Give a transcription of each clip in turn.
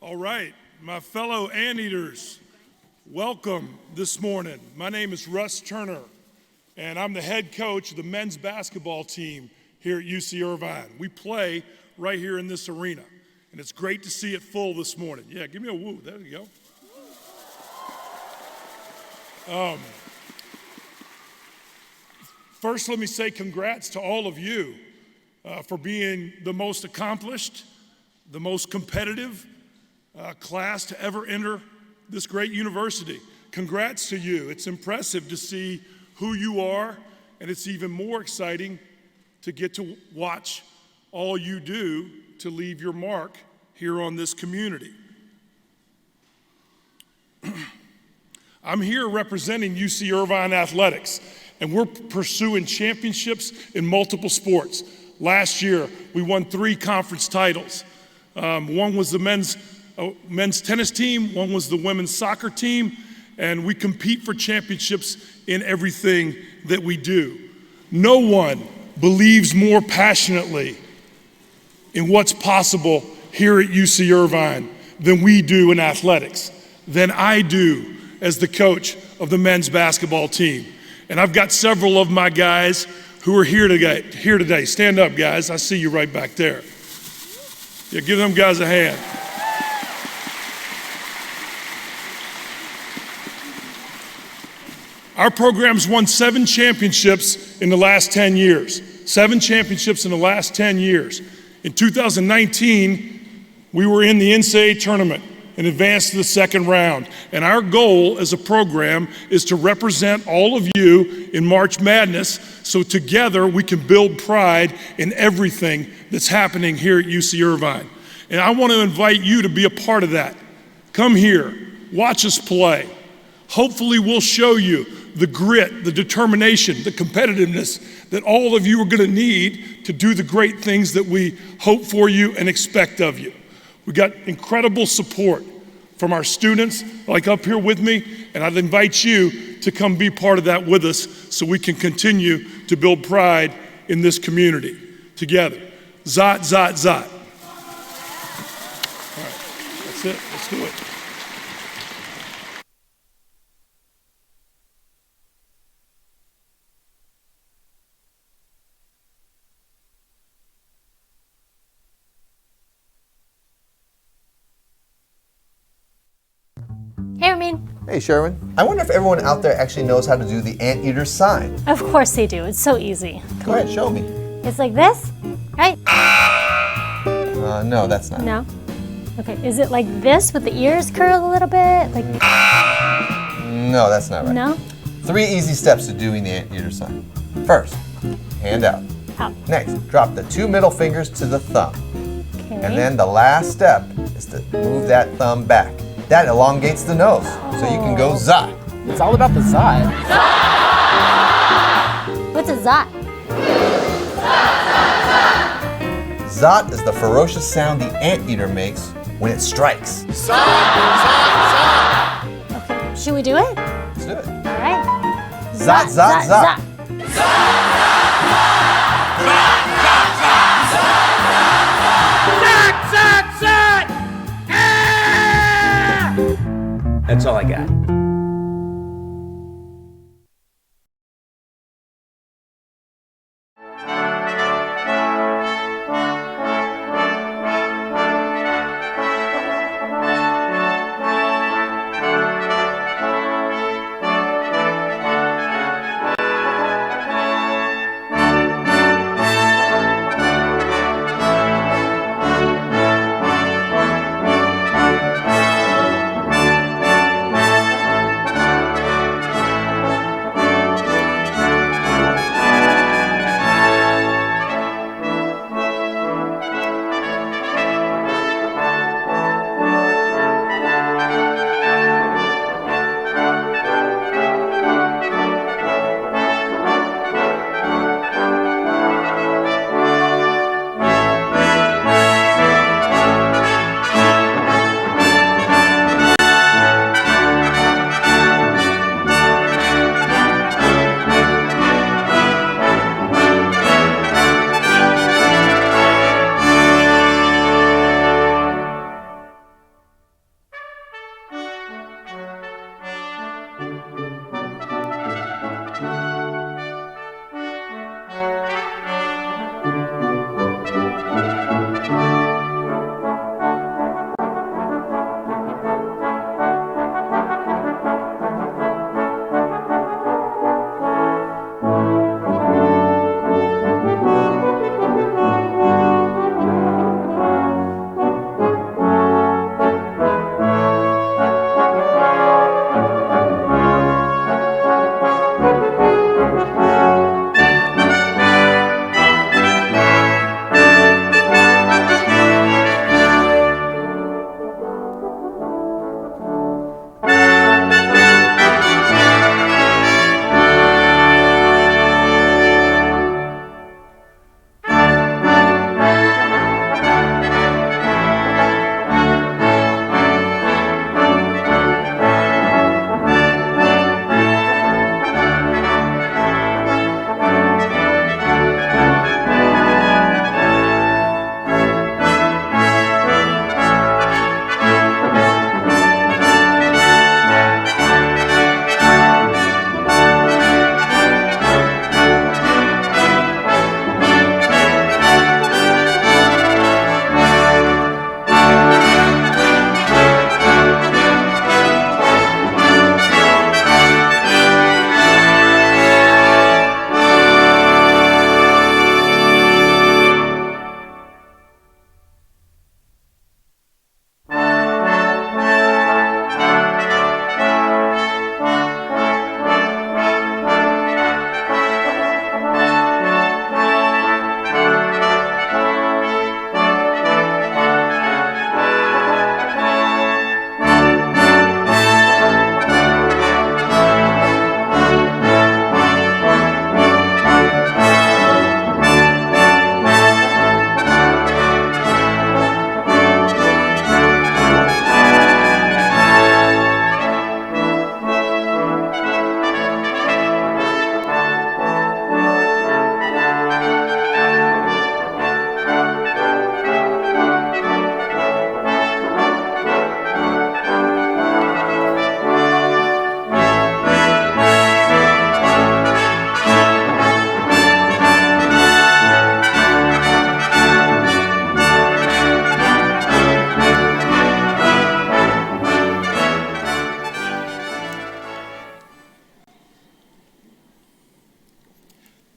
All right, my fellow Anteaters, welcome this morning. My name is Russ Turner, and I'm the head coach of the men's basketball team here at UC Irvine. We play right here in this arena, and it's great to see it full this morning. Yeah, give me a woo. There you go. First, let me say congrats to all of you for being the most accomplished, the most competitive class to ever enter this great university. Congrats to you. It's impressive to see who you are, and it's even more exciting to get to watch all you do to leave your mark here on this community. I'm here representing UC Irvine Athletics, and we're pursuing championships in multiple sports. Last year, we won 3 conference titles. One was the men's tennis team, one was the women's soccer team, and we compete for championships in everything that we do. No one believes more passionately in what's possible here at UC Irvine than we do in athletics, than I do as the coach of the men's basketball team. And I've got several of my guys who are here today. Stand up, guys. I see you right back there. Yeah, give them guys a hand. Our program's won 7 championships in the last 10 years. 7 championships in the last 10 years. In 2019, we were in the NCAA tournament and advanced to the second round. And our goal as a program is to represent all of you in March Madness so together we can build pride in everything that's happening here at UC Irvine. And I want to invite you to be a part of that. Come here, watch us play. Hopefully we'll show you the grit, the determination, the competitiveness that all of you are going to need to do the great things that we hope for you and expect of you. We got incredible support from our students, like up here with me, and I'd invite you to come be part of that with us so we can continue to build pride in this community together. Zot, zot, zot. All right, that's it. Let's do it. Hey, Ramin. Hey, Sherwin. I wonder if everyone out there actually knows how to do the Anteater sign. Of course they do. It's so easy. Go ahead, show me. It's like this, right? No, that's not. No? Okay, is it like this with the ears curled a little bit? Like? No, that's not right. No? 3 easy steps to doing the Anteater sign. First, hand out. Out. Next, drop the 2 middle fingers to the thumb. Okay. And then the last step is to move that thumb back. That elongates the nose, so you can go zot. It's all about the zot. What's a zot? Zot is the ferocious sound the anteater makes when it strikes. Okay, should we do it? Let's do it. All right. Zot, zot, zot. That's all I got.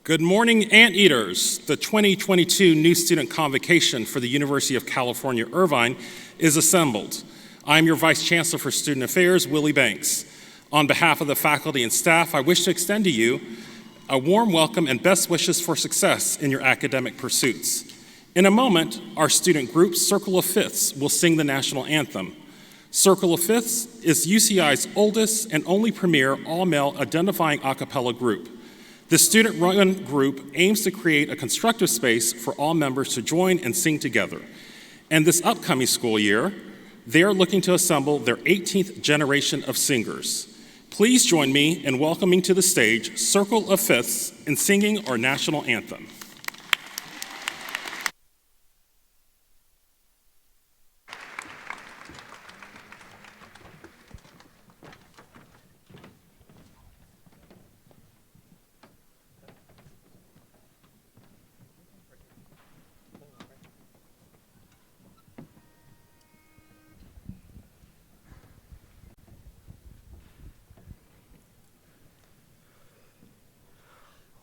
Good morning, Anteaters. The 2022 New Student Convocation for the University of California, Irvine is assembled. I'm your Vice Chancellor for Student Affairs, Willie Banks. On behalf of the faculty and staff, I wish to extend to you a warm welcome and best wishes for success in your academic pursuits. In a moment, our student group, Circle of Fifths, will sing the national anthem. Circle of Fifths is UCI's oldest and only premier all-male identifying a cappella group. The student-run group aims to create a constructive space for all members to join and sing together. And this upcoming school year, they are looking to assemble their 18th generation of singers. Please join me in welcoming to the stage Circle of Fifths in singing our national anthem.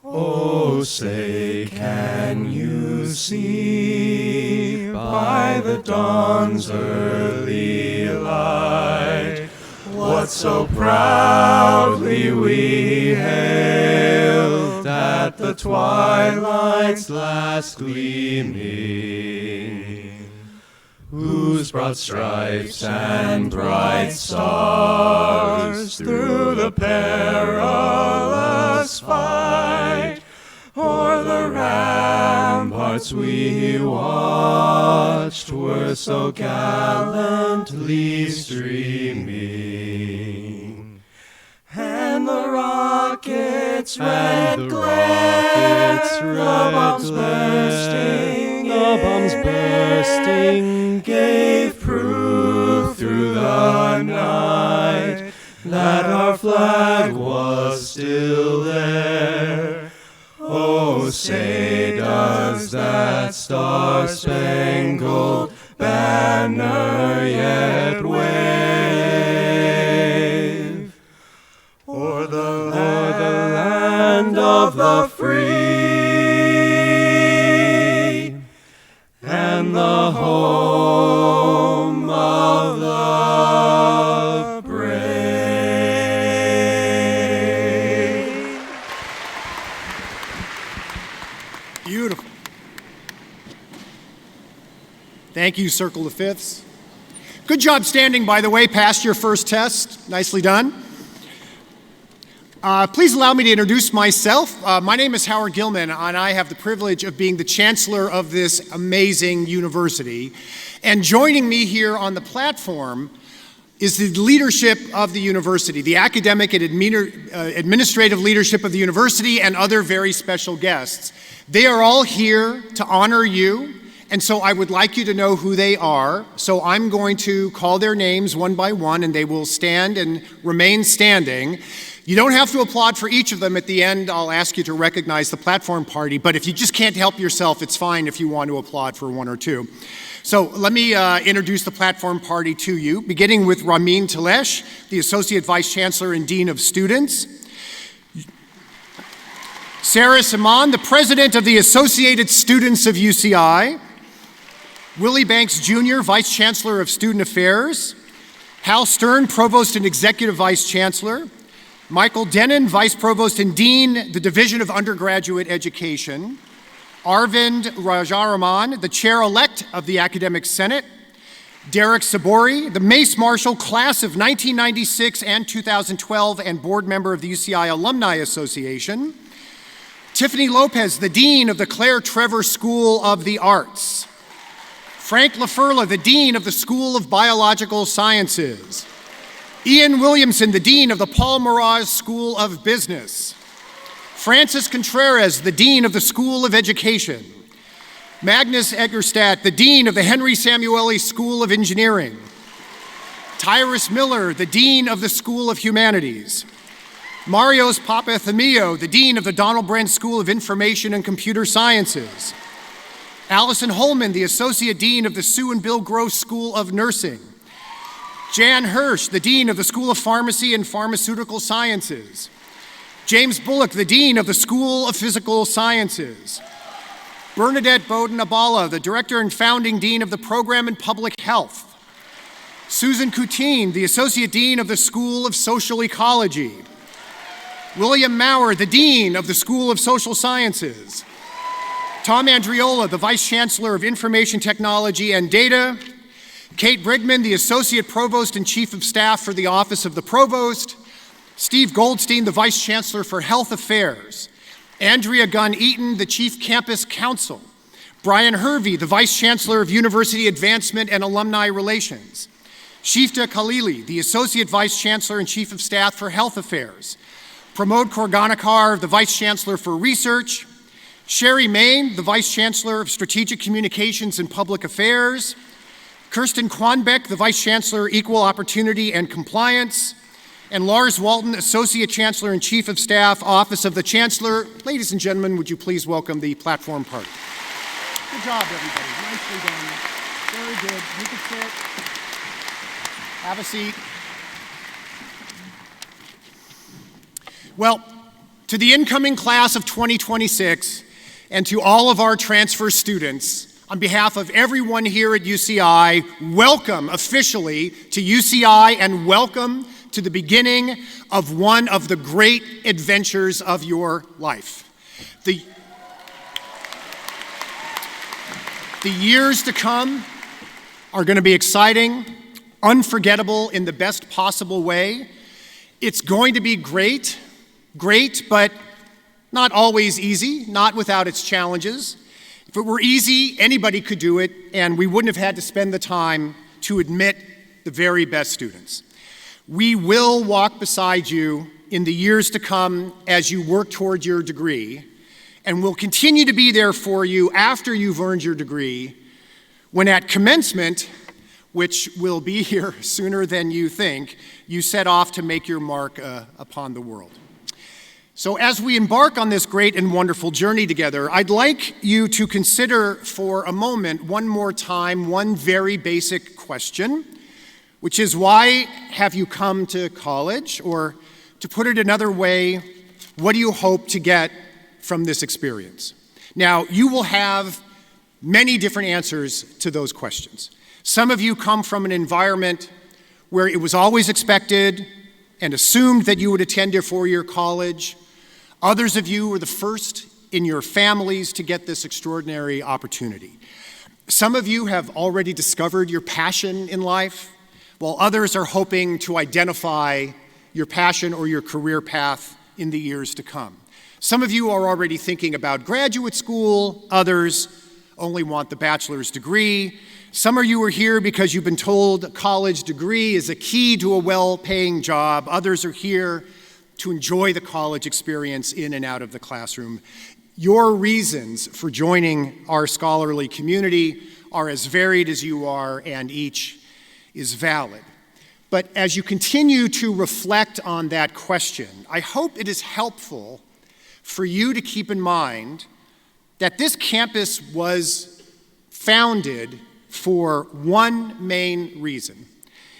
Oh, say, can you see by the dawn's early light what so proudly we hailed at the twilight's last gleaming, whose broad stripes and bright stars through the perilous fight o'er the ramparts we watched were so gallantly streaming, and the rockets' red glare, the bombs bursting, gave proof through the night that our flag was still there. Oh, say, does that star-spangled banner yet wave o'er the land of the free and the home of the brave? Beautiful. Thank you, Circle of Fifths. Good job standing, by the way, passed your first test. Nicely done. Please allow me to introduce myself. My name is Howard Gilman, and I have the privilege of being the Chancellor of this amazing university. And joining me here on the platform is the leadership of the university, the academic and administrative leadership of the university, and other very special guests. They are all here to honor you, and so I would like you to know who they are. So I'm going to call their names one by one, and they will stand and remain standing. You don't have to applaud for each of them. At the end, I'll ask you to recognize the platform party, but if you just can't help yourself, it's fine if you want to applaud for one or two. So let me introduce the platform party to you, beginning with Ramin Talesh, the Associate Vice Chancellor and Dean of Students. Sarah Simon, the President of the Associated Students of UCI. Willie Banks Jr., Vice Chancellor of Student Affairs. Hal Stern, Provost and Executive Vice Chancellor. Michael Denon, Vice Provost and Dean, the Division of Undergraduate Education. Arvind Rajaraman, the Chair-elect of the Academic Senate. Derek Sabori, the Mace Marshall, Class of 1996 and 2012, and Board Member of the UCI Alumni Association. Tiffany Lopez, the Dean of the Claire Trevor School of the Arts. Frank LaFurla, the Dean of the School of Biological Sciences. Ian Williamson, the Dean of the Paul Moraz School of Business. Francis Contreras, the Dean of the School of Education. Magnus Eggerstadt, the Dean of the Henry Samueli School of Engineering. Tyrus Miller, the Dean of the School of Humanities. Marios Papathemio, the Dean of the Donald Brent School of Information and Computer Sciences. Allison Holman, the Associate Dean of the Sue and Bill Gross School of Nursing. Jan Hirsch, the Dean of the School of Pharmacy and Pharmaceutical Sciences. James Bullock, the Dean of the School of Physical Sciences. Bernadette Bowden-Abala, the Director and Founding Dean of the Program in Public Health. Susan Coutine, the Associate Dean of the School of Social Ecology. William Maurer, the Dean of the School of Social Sciences. Tom Andriola, the Vice Chancellor of Information Technology and Data. Kate Brigman, the Associate Provost and Chief of Staff for the Office of the Provost. Steve Goldstein, the Vice Chancellor for Health Affairs. Andrea Gunn-Eaton, the Chief Campus Counsel. Brian Hervey, the Vice Chancellor of University Advancement and Alumni Relations. Shifta Khalili, the Associate Vice Chancellor and Chief of Staff for Health Affairs. Pramod Korganakar, the Vice Chancellor for Research. Sherry Main, the Vice Chancellor of Strategic Communications and Public Affairs. Kirsten Kwanbeck, the Vice Chancellor, Equal Opportunity and Compliance. And Lars Walton, Associate Chancellor and Chief of Staff, Office of the Chancellor. Ladies and gentlemen, would you please welcome the platform party? Good job, everybody. Nicely done. Very good. You can sit. Have a seat. Well, to the incoming class of 2026 and to all of our transfer students, on behalf of everyone here at UCI, welcome officially to UCI and welcome to the beginning of one of the great adventures of your life. The years to come are going to be exciting, unforgettable in the best possible way. It's going to be great, but not always easy, not without its challenges. If it were easy, anybody could do it, and we wouldn't have had to spend the time to admit the very best students. We will walk beside you in the years to come as you work toward your degree, and we'll continue to be there for you after you've earned your degree, when at commencement, which will be here sooner than you think, you set off to make your mark upon the world. So as we embark on this great and wonderful journey together, I'd like you to consider for a moment, one more time, one very basic question, which is, why have you come to college? Or to put it another way, what do you hope to get from this experience? Now, you will have many different answers to those questions. Some of you come from an environment where it was always expected and assumed that you would attend a four-year college. Others of you were the first in your families to get this extraordinary opportunity. Some of you have already discovered your passion in life, while others are hoping to identify your passion or your career path in the years to come. Some of you are already thinking about graduate school, others only want the bachelor's degree. Some of you are here because you've been told a college degree is a key to a well-paying job. Others are here to enjoy the college experience in and out of the classroom. Your reasons for joining our scholarly community are as varied as you are, and each is valid. But as you continue to reflect on that question, I hope it is helpful for you to keep in mind that this campus was founded for one main reason,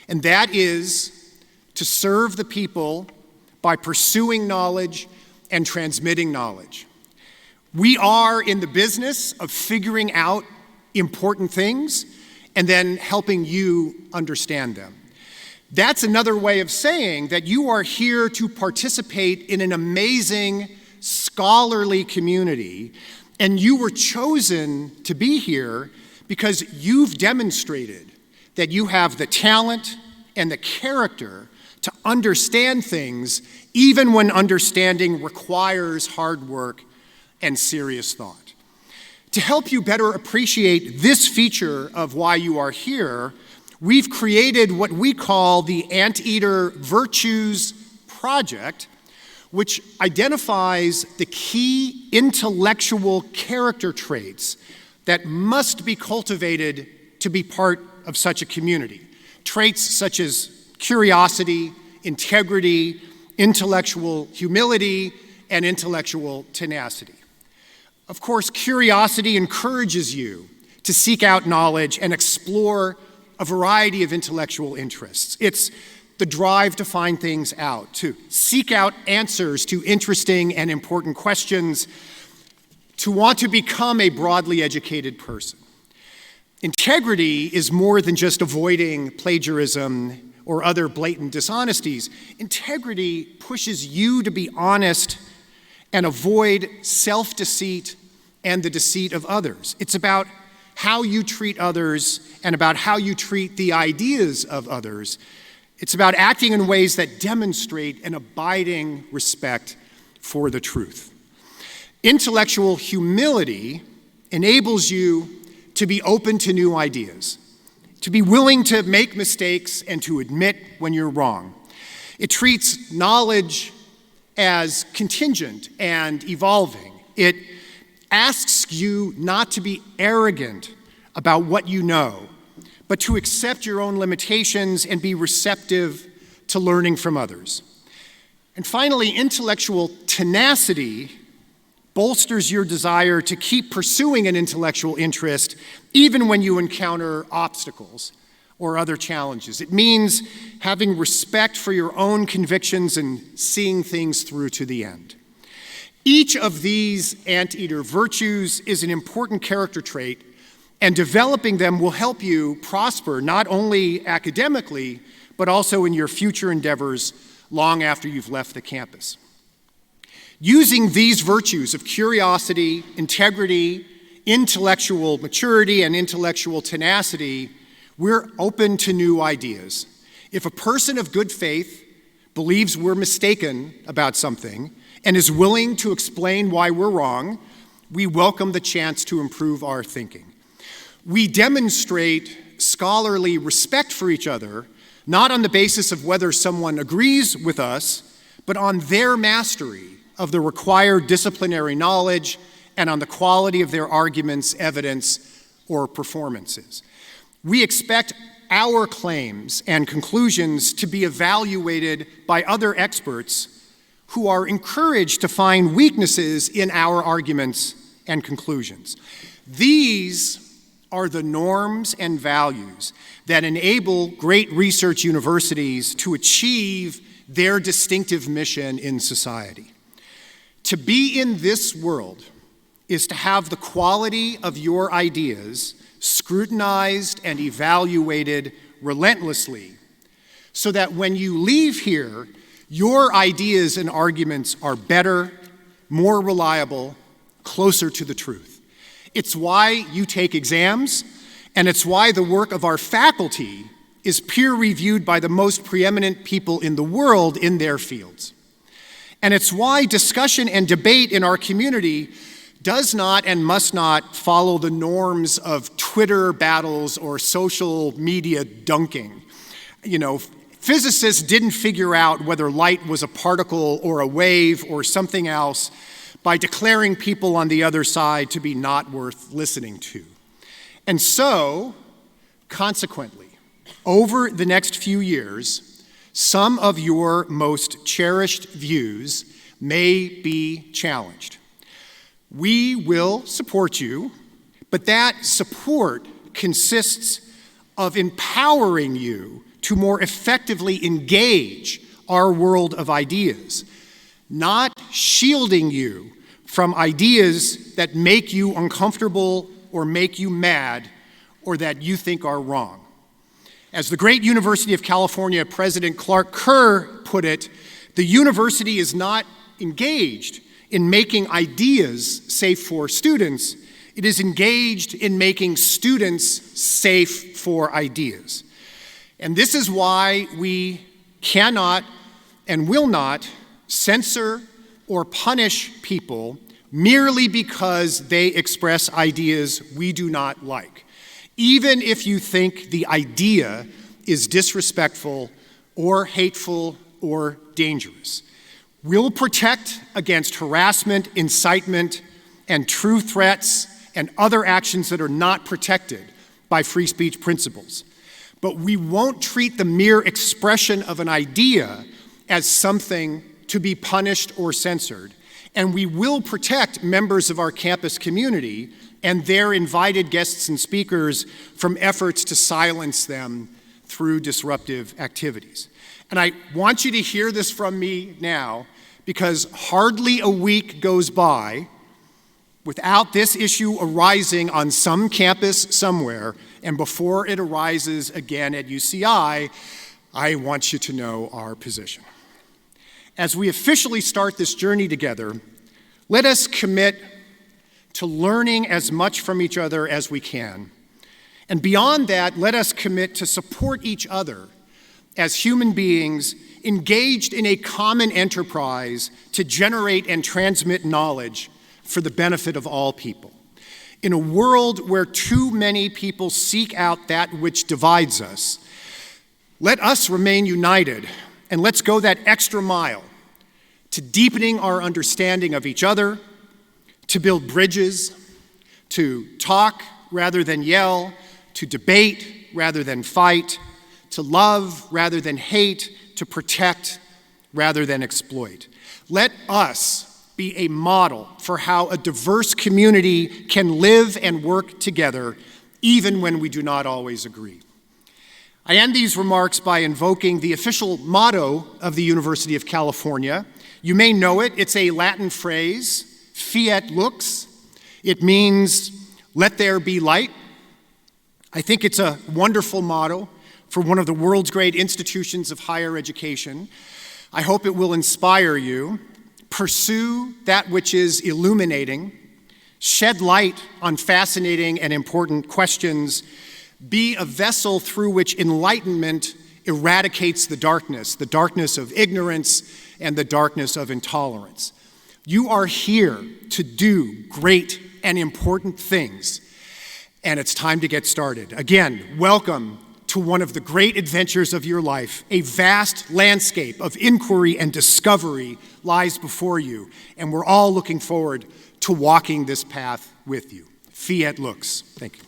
and that is to serve the people by pursuing knowledge and transmitting knowledge. We are in the business of figuring out important things and then helping you understand them. That's another way of saying that you are here to participate in an amazing scholarly community, and you were chosen to be here because you've demonstrated that you have the talent and the character to understand things even when understanding requires hard work and serious thought. To help you better appreciate this feature of why you are here, we've created what we call the Anteater Virtues Project, which identifies the key intellectual character traits that must be cultivated to be part of such a community. Traits such as curiosity, integrity, intellectual humility, and intellectual tenacity. Of course, curiosity encourages you to seek out knowledge and explore a variety of intellectual interests. It's the drive to find things out, to seek out answers to interesting and important questions, to want to become a broadly educated person. Integrity is more than just avoiding plagiarism or other blatant dishonesties. Integrity pushes you to be honest and avoid self-deceit and the deceit of others. It's about how you treat others and about how you treat the ideas of others. It's about acting in ways that demonstrate an abiding respect for the truth. Intellectual humility enables you to be open to new ideas, to be willing to make mistakes and to admit when you're wrong. It treats knowledge as contingent and evolving. It asks you not to be arrogant about what you know, but to accept your own limitations and be receptive to learning from others. And finally, intellectual tenacity bolsters your desire to keep pursuing an intellectual interest even when you encounter obstacles or other challenges. It means having respect for your own convictions and seeing things through to the end. Each of these Anteater virtues is an important character trait, and developing them will help you prosper not only academically, but also in your future endeavors long after you've left the campus. Using these virtues of curiosity, integrity, intellectual maturity, and intellectual tenacity, we're open to new ideas. If a person of good faith believes we're mistaken about something and is willing to explain why we're wrong, we welcome the chance to improve our thinking. We demonstrate scholarly respect for each other, not on the basis of whether someone agrees with us, but on their mastery of the required disciplinary knowledge and on the quality of their arguments, evidence, or performances. We expect our claims and conclusions to be evaluated by other experts who are encouraged to find weaknesses in our arguments and conclusions. These are the norms and values that enable great research universities to achieve their distinctive mission in society. To be in this world is to have the quality of your ideas scrutinized and evaluated relentlessly, so that when you leave here, your ideas and arguments are better, more reliable, closer to the truth. It's why you take exams, and it's why the work of our faculty is peer-reviewed by the most preeminent people in the world in their fields. And it's why discussion and debate in our community does not and must not follow the norms of Twitter battles or social media dunking. You know, physicists didn't figure out whether light was a particle or a wave or something else by declaring people on the other side to be not worth listening to. And so, consequently, over the next few years, some of your most cherished views may be challenged. We will support you, but that support consists of empowering you to more effectively engage our world of ideas, not shielding you from ideas that make you uncomfortable or make you mad or that you think are wrong. As the great University of California President Clark Kerr put it, the university is not engaged in making ideas safe for students. It is engaged in making students safe for ideas. And this is why we cannot and will not censor or punish people merely because they express ideas we do not like, even if you think the idea is disrespectful or hateful or dangerous. We'll protect against harassment, incitement, and true threats and other actions that are not protected by free speech principles. But we won't treat the mere expression of an idea as something to be punished or censored. And we will protect members of our campus community and their invited guests and speakers from efforts to silence them through disruptive activities. And I want you to hear this from me now, because hardly a week goes by without this issue arising on some campus somewhere, and before it arises again at UCI, I want you to know our position. As we officially start this journey together, let us commit to learning as much from each other as we can. And beyond that, let us commit to support each other as human beings engaged in a common enterprise to generate and transmit knowledge for the benefit of all people. In a world where too many people seek out that which divides us, let us remain united, and let's go that extra mile to deepening our understanding of each other, to build bridges, to talk rather than yell, to debate rather than fight, to love rather than hate, to protect rather than exploit. Let us be a model for how a diverse community can live and work together, even when we do not always agree. I end these remarks by invoking the official motto of the University of California. You may know it. It's a Latin phrase, fiat lux. It means, let there be light. I think it's a wonderful motto for one of the world's great institutions of higher education. I hope it will inspire you. Pursue that which is illuminating. Shed light on fascinating and important questions. Be a vessel through which enlightenment eradicates the darkness of ignorance and the darkness of intolerance. You are here to do great and important things, and it's time to get started. Again, welcome to one of the great adventures of your life. A vast landscape of inquiry and discovery lies before you, and we're all looking forward to walking this path with you. Fiat lux. Thank you.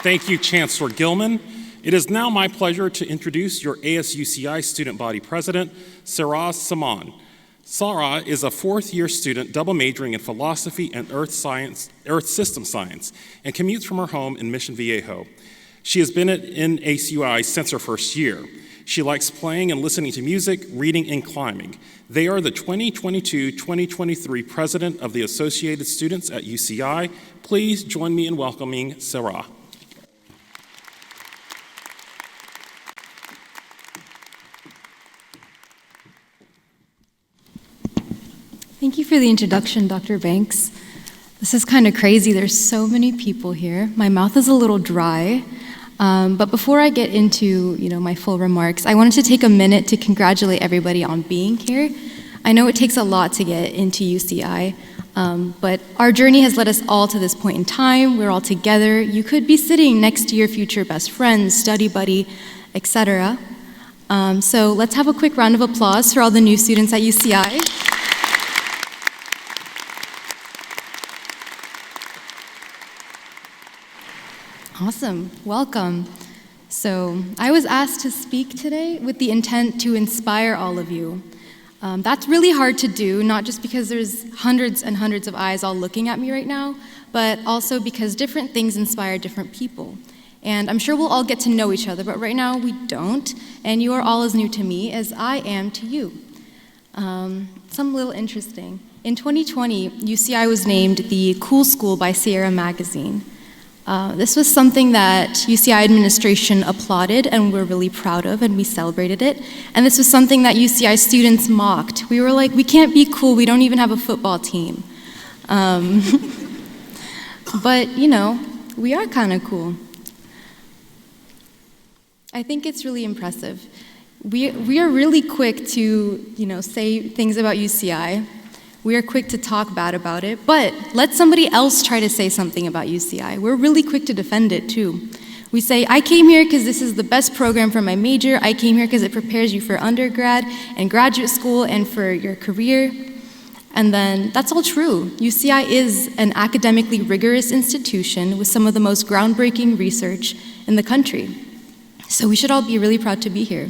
Thank you, Chancellor Gilman. It is now my pleasure to introduce your ASUCI Student Body President, Sarah Saman. Sarah is a fourth-year student double majoring in philosophy and earth system science, and commutes from her home in Mission Viejo. She has been in ASUCI since her first year. She likes playing and listening to music, reading, and climbing. They are the 2022-2023 president of the Associated Students at UCI. Please join me in welcoming Sarah. Thank you for the introduction, Dr. Banks. This is kind of crazy. There's so many people here. My mouth is a little dry. But before I get into my full remarks, I wanted to take a minute to congratulate everybody on being here. I know it takes a lot to get into UCI, but our journey has led us all to this point in time. We're all together. You could be sitting next to your future best friend, study buddy, etc. So let's have a quick round of applause for all the new students at UCI. Awesome, welcome. So I was asked to speak today with the intent to inspire all of you. That's really hard to do, not just because there's hundreds and hundreds of eyes all looking at me right now, but also because different things inspire different people. And I'm sure we'll all get to know each other, but right now we don't, and you are all as new to me as I am to you. Some little interesting. In 2020, UCI was named the Cool School by Sierra Magazine. This was something that UCI administration applauded and we're really proud of, and we celebrated it. And this was something that UCI students mocked. We were like, we can't be cool, we don't even have a football team. But, we are kind of cool. I think it's really impressive. We are really quick to, say things about UCI. We are quick to talk bad about it, but let somebody else try to say something about UCI. We're really quick to defend it too. We say, I came here because this is the best program for my major. I came here because it prepares you for undergrad and graduate school and for your career. And then that's all true. UCI is an academically rigorous institution with some of the most groundbreaking research in the country. So we should all be really proud to be here.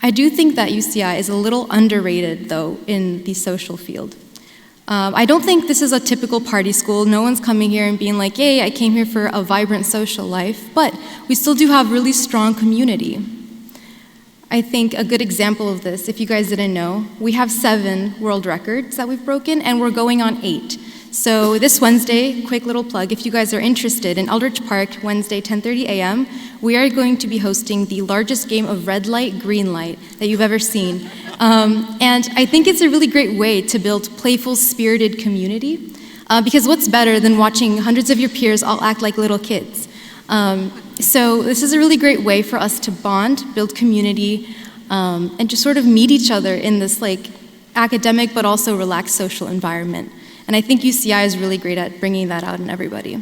I do think that UCI is a little underrated, though, in the social field. I don't think this is a typical party school. No one's coming here and being like, yay, I came here for a vibrant social life, but we still do have really strong community. I think a good example of this, if you guys didn't know, we have 7 world records that we've broken, and we're going on 8. So this Wednesday, quick little plug, if you guys are interested, in Eldridge Park, Wednesday, 10:30 a.m., we are going to be hosting the largest game of red light, green light that you've ever seen. And I think it's a really great way to build playful, spirited community, because what's better than watching hundreds of your peers all act like little kids? So this is a really great way for us to bond, build community, and just sort of meet each other in this like academic but also relaxed social environment. And I think UCI is really great at bringing that out in everybody.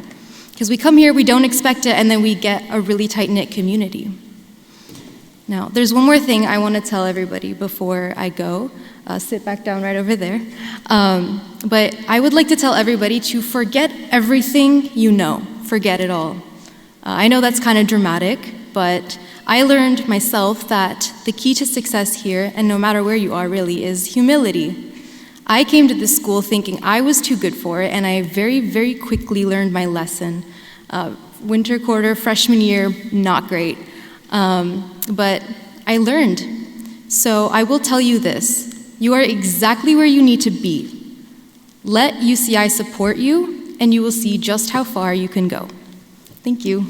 Because we come here, we don't expect it, and then we get a really tight-knit community. Now, there's one more thing I want to tell everybody before I go. Sit back down right over there. But I would like to tell everybody to forget everything you know. Forget it all. I know that's kind of dramatic, but I learned myself that the key to success here, and no matter where you are really, is humility. I came to this school thinking I was too good for it, and I very, very quickly learned my lesson. Winter quarter, freshman year, not great. But I learned. So I will tell you this. You are exactly where you need to be. Let UCI support you, and you will see just how far you can go. Thank you.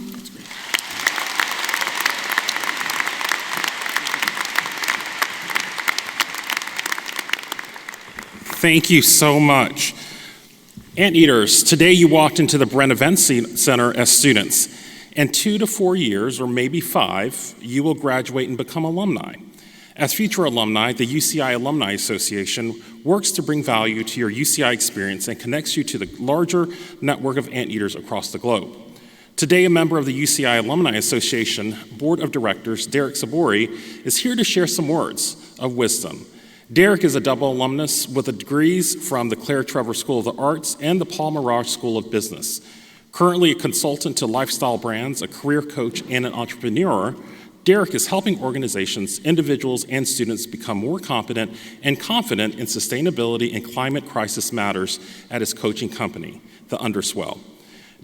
Thank you so much. Anteaters, today you walked into the Brent Event Center as students. In 2 to 4 years, or maybe 5, you will graduate and become alumni. As future alumni, the UCI Alumni Association works to bring value to your UCI experience and connects you to the larger network of Anteaters across the globe. Today, a member of the UCI Alumni Association Board of Directors, Derek Sabori, is here to share some words of wisdom. Derek is a double alumnus with degrees from the Claire Trevor School of the Arts and the Paul Mirage School of Business. Currently a consultant to lifestyle brands, a career coach, and an entrepreneur, Derek is helping organizations, individuals, and students become more competent and confident in sustainability and climate crisis matters at his coaching company, The Underswell.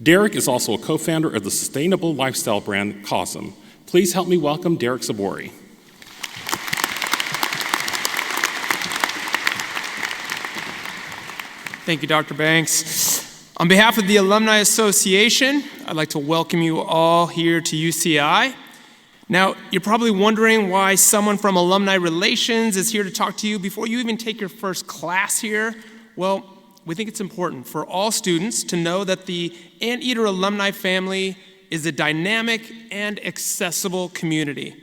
Derek is also a co-founder of the sustainable lifestyle brand Cosm. Please help me welcome Derek Sabori. Thank you, Dr. Banks. On behalf of the Alumni Association, I'd like to welcome you all here to UCI. Now, you're probably wondering why someone from Alumni Relations is here to talk to you before you even take your first class here. Well, we think it's important for all students to know that the Anteater alumni family is a dynamic and accessible community.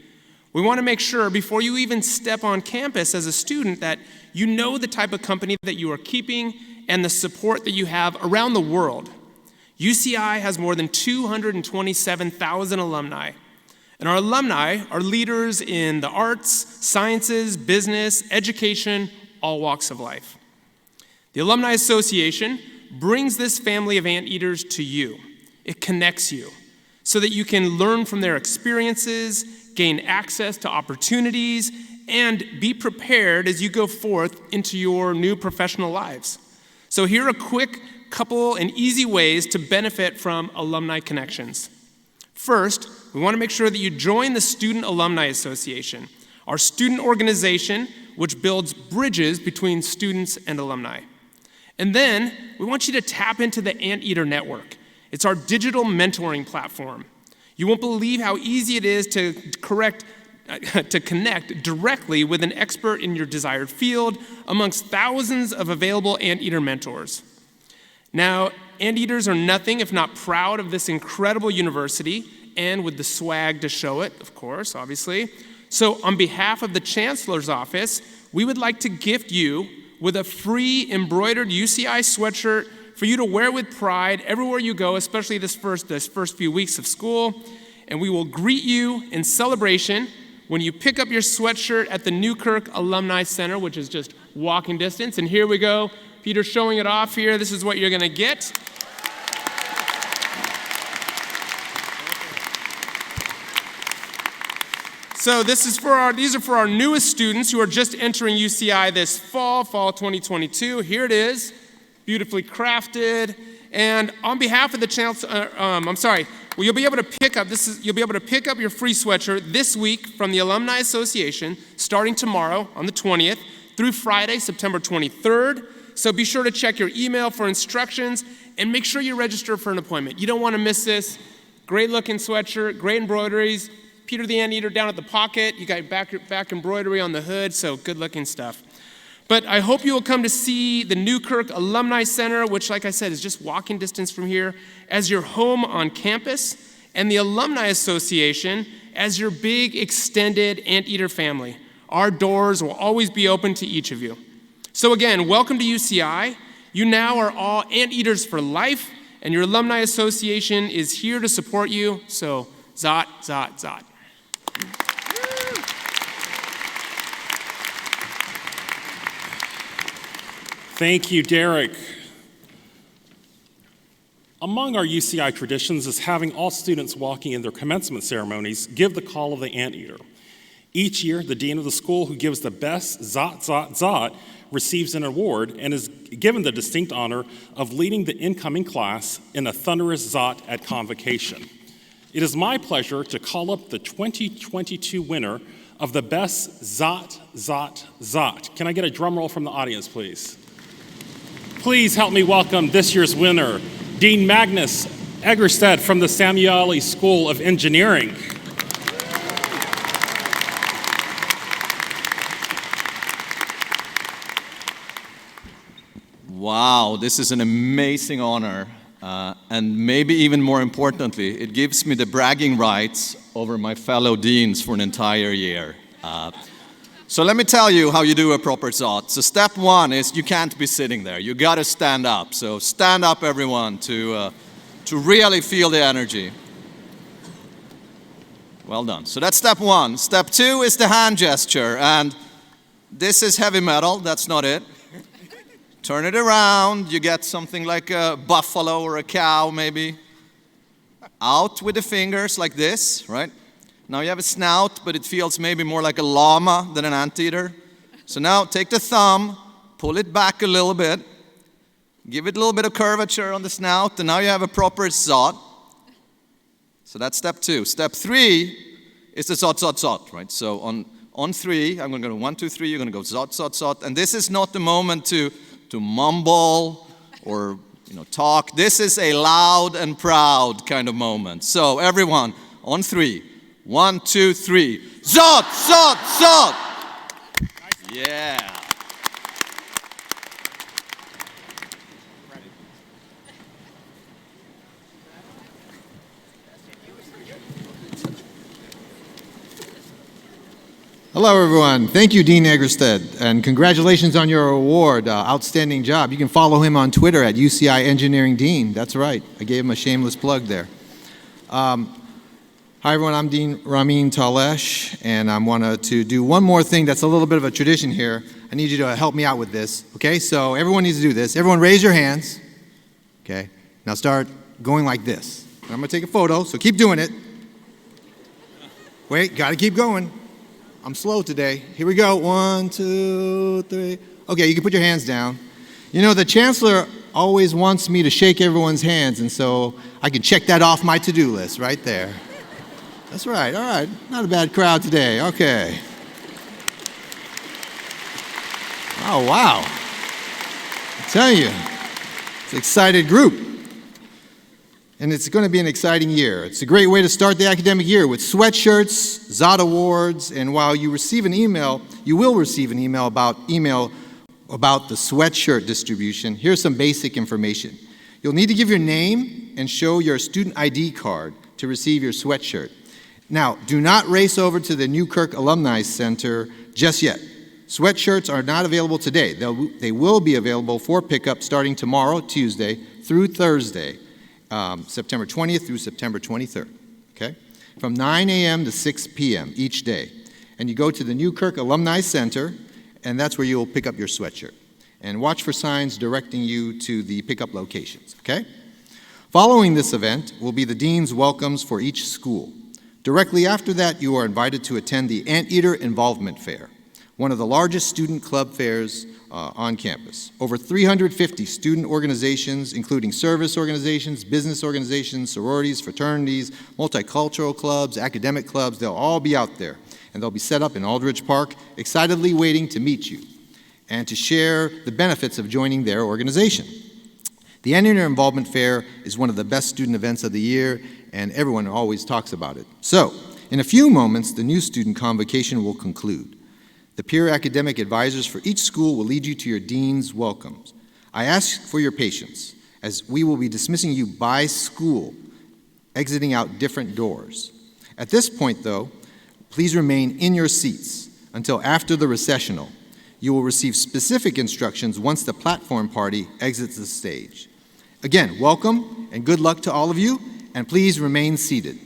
We want to make sure before you even step on campus as a student that you know the type of company that you are keeping and the support that you have around the world. UCI has more than 227,000 alumni. And our alumni are leaders in the arts, sciences, business, education, all walks of life. The Alumni Association brings this family of Anteaters to you. It connects you so that you can learn from their experiences, gain access to opportunities, and be prepared as you go forth into your new professional lives. So here are a quick couple and easy ways to benefit from alumni connections. First, we want to make sure that you join the Student Alumni Association, our student organization which builds bridges between students and alumni. And then we want you to tap into the Anteater Network. It's our digital mentoring platform. You won't believe how easy it is to connect directly with an expert in your desired field amongst thousands of available Anteater mentors. Now, Anteaters are nothing if not proud of this incredible university and with the swag to show it, of course, obviously. So on behalf of the Chancellor's office, we would like to gift you with a free embroidered UCI sweatshirt for you to wear with pride everywhere you go, especially this first few weeks of school. And we will greet you in celebration when you pick up your sweatshirt at the Newkirk Alumni Center, which is just walking distance. And here we go. Peter's showing it off here. This is what you're going to get. So these are for our newest students who are just entering UCI this fall 2022. Here it is. beautifully crafted. And on behalf of the Chancellor, well, you'll be able to pick up your free sweatshirt this week from the Alumni Association, starting tomorrow on the 20th through Friday, September 23rd. So be sure to check your email for instructions and make sure you register for an appointment. You don't want to miss this. Great looking sweatshirt, great embroideries. Peter the Anteater down at the pocket. You got back embroidery on the hood, so good looking stuff. But I hope you will come to see the Newkirk Alumni Center, which, like I said, is just walking distance from here, as your home on campus, and the Alumni Association as your big extended Anteater family. Our doors will always be open to each of you. So again, welcome to UCI. You now are all Anteaters for life, and your Alumni Association is here to support you. So, Zot, Zot, Zot. Thank you, Derek. Among our UCI traditions is having all students walking in their commencement ceremonies give the call of the Anteater. Each year, the dean of the school who gives the best Zot, Zot, Zot receives an award and is given the distinct honor of leading the incoming class in a thunderous Zot at Convocation. It is my pleasure to call up the 2022 winner of the best Zot, Zot, Zot. Can I get a drum roll from the audience, please? Please help me welcome this year's winner, Dean Magnus Egerstedt from the Samueli School of Engineering. Wow, this is an amazing honor. And maybe even more importantly, it gives me the bragging rights over my fellow deans for an entire year. So let me tell you how you do a proper Zot. So step one is you can't be sitting there. You got to stand up. So stand up, everyone, to really feel the energy. Well done. So that's step one. Step two is the hand gesture. And this is heavy metal. That's not it. Turn it around. You get something like a buffalo or a cow, maybe. Out with the fingers like this, right? Now you have a snout, but it feels maybe more like a llama than an anteater. So now take the thumb, pull it back a little bit, give it a little bit of curvature on the snout, and now you have a proper Zot. So that's step two. Step three is the Zot, Zot, Zot, right? So on three, I'm going to go 1, 2, 3, you're going to go Zot, Zot, Zot. And this is not the moment to mumble or talk. This is a loud and proud kind of moment. So everyone, on three. 1, 2, 3. Zot, Zot, Zot. Yeah. Hello, everyone. Thank you, Dean Egerstedt, and congratulations on your award. Outstanding job. You can follow him on Twitter at UCI Engineering Dean. That's right. I gave him a shameless plug there. Hi, everyone. I'm Dean Ramin Talesh, and I wanted to do one more thing that's a little bit of a tradition here. I need you to help me out with this, okay? So everyone needs to do this. Everyone raise your hands, okay? Now start going like this. I'm going to take a photo, so keep doing it. Wait, got to keep going. I'm slow today. Here we go. 1, 2, 3. Okay, you can put your hands down. You know, the Chancellor always wants me to shake everyone's hands, and so I can check that off my to-do list right there. That's right, all right. Not a bad crowd today, okay. Oh, wow. I tell you, it's an excited group. And it's going to be an exciting year. It's a great way to start the academic year with sweatshirts, Zot awards, and while you receive an email, you will receive an email about the sweatshirt distribution. Here's some basic information. You'll need to give your name and show your student ID card to receive your sweatshirt. Now, do not race over to the Newkirk Alumni Center just yet. Sweatshirts are not available today. They will be available for pickup starting tomorrow, Tuesday, through Thursday, September 20th through September 23rd, okay? From 9 a.m. to 6 p.m. each day. And you go to the Newkirk Alumni Center, and that's where you'll pick up your sweatshirt. And watch for signs directing you to the pickup locations, okay? Following this event will be the Dean's Welcomes for each school. Directly after that, you are invited to attend the Anteater Involvement Fair, one of the largest student club fairs on campus. Over 350 student organizations, including service organizations, business organizations, sororities, fraternities, multicultural clubs, academic clubs, they'll all be out there. And they'll be set up in Aldridge Park, excitedly waiting to meet you and to share the benefits of joining their organization. The Anteater Involvement Fair is one of the best student events of the year, and everyone always talks about it. So, in a few moments, the new Student Convocation will conclude. The peer academic advisors for each school will lead you to your dean's welcomes. I ask for your patience, as we will be dismissing you by school, exiting out different doors. At this point, though, please remain in your seats until after the recessional. You will receive specific instructions once the platform party exits the stage. Again, welcome and good luck to all of you, and please remain seated.